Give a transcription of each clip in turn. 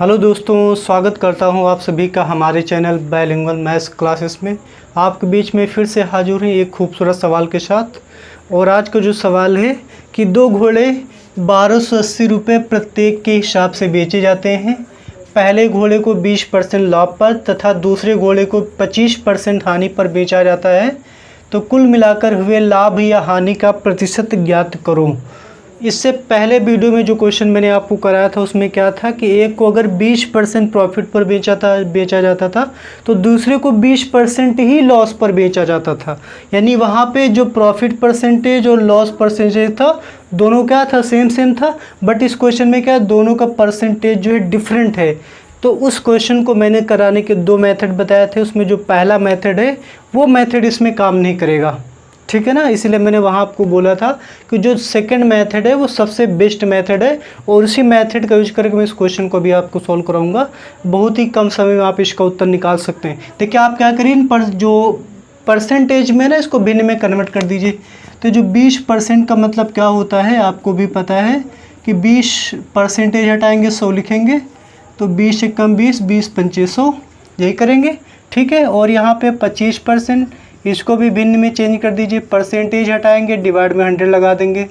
Hello दोस्तों, स्वागत करता हूं आप सभी का हमारे चैनल बायलिंगुअल मैथ्स क्लासेस में। आपके बीच में फिर से हाजिर हैं एक खूबसूरत सवाल के साथ। और आज का जो सवाल है कि दो घोड़े 1280 रुपये प्रत्येक के हिसाब से बेचे जाते हैं। पहले घोड़े को 20% लाभ पर तथा दूसरे घोड़े को 25% हानि पर बेचा जाता है, तो कुल मिलाकर हुए लाभ या हानि का प्रतिशत ज्ञात करो। इससे पहले वीडियो में जो क्वेश्चन मैंने आपको कराया था उसमें क्या था कि एक को अगर 20% प्रॉफिट पर बेचा जाता था तो दूसरे को 20% ही लॉस पर बेचा जाता था। यानी वहाँ पे जो प्रॉफिट परसेंटेज और लॉस परसेंटेज था दोनों क्या था, सेम था। बट इस क्वेश्चन में क्या है, दोनों का परसेंटेज जो है डिफरेंट है। तो उस क्वेश्चन को मैंने कराने के दो मेथड बताए थे, उसमें जो पहला मेथड है वो मेथड इसमें काम नहीं करेगा, ठीक है ना। इसलिए मैंने वहाँ आपको बोला था कि जो सेकंड मेथड है वो सबसे बेस्ट मेथड है और उसी मेथड का यूज करके मैं इस क्वेश्चन को भी आपको सॉल्व कराऊंगा। बहुत ही कम समय में आप इसका उत्तर निकाल सकते हैं। देखिए आप क्या करिए, जो परसेंटेज में ना इसको भिन्न में कन्वर्ट कर दीजिए। तो जो 20% का मतलब क्या होता है आपको भी पता है कि 20% हटाएंगे 100 लिखेंगे, तो 20 से कम 20, 20 पंचे 100, यही करेंगे, ठीक है। और यहाँ पे 25%, इसको भी भिन्न में चेंज कर दीजिए। परसेंटेज हटाएंगे, डिवाइड में 100 लगा देंगे,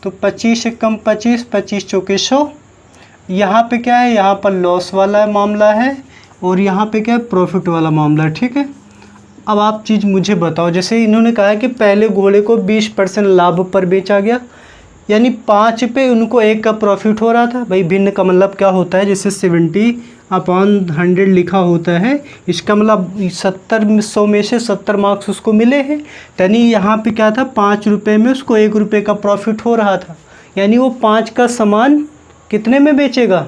तो 25 से कम 25, 25 चौके 100। यहाँ पे क्या है, यहाँ पर लॉस वाला मामला है और यहाँ पे क्या है, प्रॉफिट वाला मामला है, ठीक है। अब आप चीज़ मुझे बताओ, जैसे इन्होंने कहा कि पहले घोड़े को 20% लाभ पर बेचा गया, यानी 5 पे उनको 1 का प्रॉफिट हो रहा था। भाई भिन्न का मतलब क्या होता है, जैसे 70/100 लिखा होता है, इसका मतलब 100 में से 70 मार्क्स उसको मिले हैं। यानी यहाँ पे क्या था, 5 रुपये में उसको 1 रुपये का प्रॉफिट हो रहा था। यानी वो 5 का सामान कितने में बेचेगा,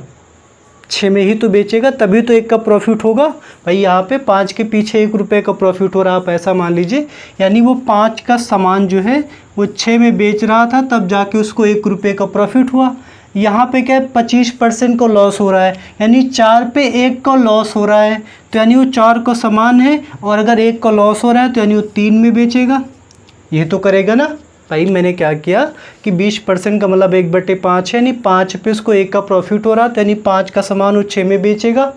6 में ही तो बेचेगा, तभी तो 1 का प्रॉफिट होगा। भाई यहाँ पे 5 के पीछे 1 रुपये का प्रॉफिट हो रहा है, आप ऐसा मान लीजिए। यानी वो 5 का सामान जो है वो 6 में बेच रहा था, तब जाके उसको 1 रुपये का प्रॉफिट हुआ। यहाँ पे क्या है, 25% का लॉस हो रहा है, यानी 4 पे 1 का लॉस हो रहा है, तो यानी वो 4 का सामान है और अगर 1 का लॉस हो रहा है तो यानी वो 3 में बेचेगा, ये तो करेगा ना। भाई मैंने क्या किया कि 20% का मतलब 1/5 है, यानी 5 पे उसको 1 का प्रॉफिट हो रहा था, यानी 5 का सामान वो 6 में बेचेगा।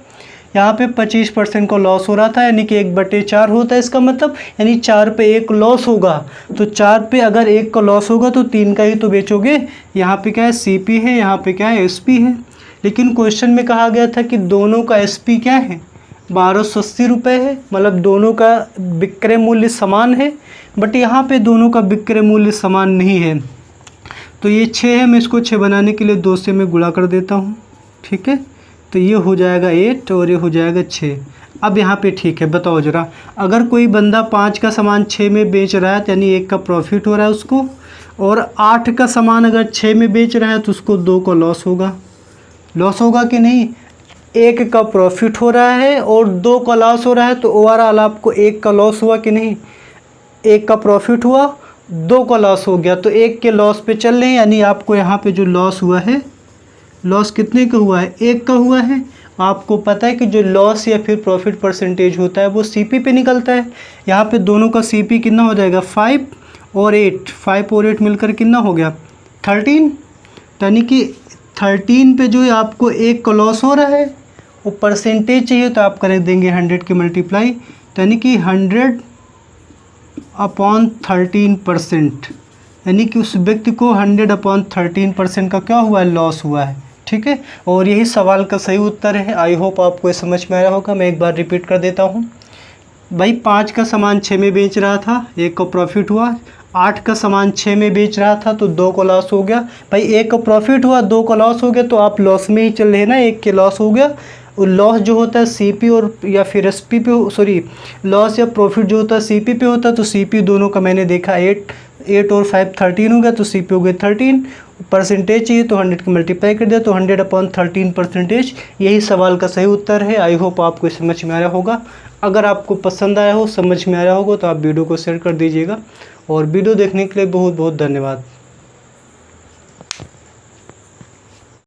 यहाँ पे 25% का लॉस हो रहा था, यानी कि 1/4 होता है इसका मतलब, यानी 4 पे 1 लॉस होगा, तो 4 पे अगर 1 का लॉस होगा तो 3 का ही तो बेचोगे। यहाँ पे क्या है, CP है, यहाँ पे क्या है, SP है। लेकिन क्वेश्चन में कहा गया था कि दोनों का SP क्या है, 1280 रुपये है, मतलब दोनों का विक्रय मूल्य समान है। बट यहाँ पे दोनों का विक्रय मूल्य समान नहीं है, तो ये 6 है, मैं इसको 6 बनाने के लिए 2 से मैं गुणा कर देता हूँ, ठीक है। तो ये हो जाएगा 8 और ये हो जाएगा 6। अब यहाँ पे ठीक है, बताओ ज़रा, अगर कोई बंदा 5 का सामान 6 में बेच रहा है तो यानी 1 का प्रॉफिट हो रहा है उसको, और 8 का सामान अगर 6 में बेच रहा है तो उसको 2 का लॉस होगा। लॉस होगा कि नहीं, 1 का प्रॉफिट हो रहा है और 2 का लॉस हो रहा है, तो ओवरऑल आपको 1 का लॉस हुआ कि नहीं। 1 का प्रॉफिट हुआ, 2 का लॉस हो गया, तो 1 के लॉस पे चल रहे हैं, यानी आपको यहाँ पे जो लॉस हुआ है, लॉस कितने का हुआ है, 1 का हुआ है। आपको पता है कि जो लॉस या फिर प्रॉफिट परसेंटेज होता है वो CP पे निकलता है। यहाँ पे दोनों का CP कितना हो जाएगा, 5 और 8, 5 और 8 मिलकर कितना हो गया, 13। यानी कि 13 पे जो है आपको 1 का लॉस हो रहा है, वो परसेंटेज चाहिए तो आप कर देंगे 100 के मल्टीप्लाई, यानी कि 100/13%, यानी कि उस व्यक्ति को 100/13% का क्या हुआ है, लॉस हुआ है, ठीक है। और यही सवाल का सही उत्तर है। आई होप आपको ये समझ में आया होगा। मैं एक बार रिपीट कर देता हूँ। भाई 5 का सामान 6 में बेच रहा था, 1 का प्रॉफिट हुआ। 8 का सामान 6 में बेच रहा था तो 2 का लॉस हो गया। भाई 1 का प्रॉफिट हुआ, 2 का लॉस हो गया, तो आप लॉस में ही चल रहे हैं ना, 1 के लॉस हो गया। और लॉस जो होता है CP और या फिर SP पे, सॉरी लॉस या प्रॉफिट जो होता है CP पे होता है, तो CP दोनों का मैंने देखा 8 और 5 13 हो गया, तो CP हो गया 13। परसेंटेज चाहिए तो 100 के मल्टीप्लाई कर दिया, तो 100/13%, यही सवाल का सही उत्तर है। आई होप आपको समझ में आया होगा। अगर आपको पसंद आया हो, समझ में आया होगा, तो आप वीडियो को शेयर कर दीजिएगा। और वीडियो देखने के लिए बहुत बहुत धन्यवाद।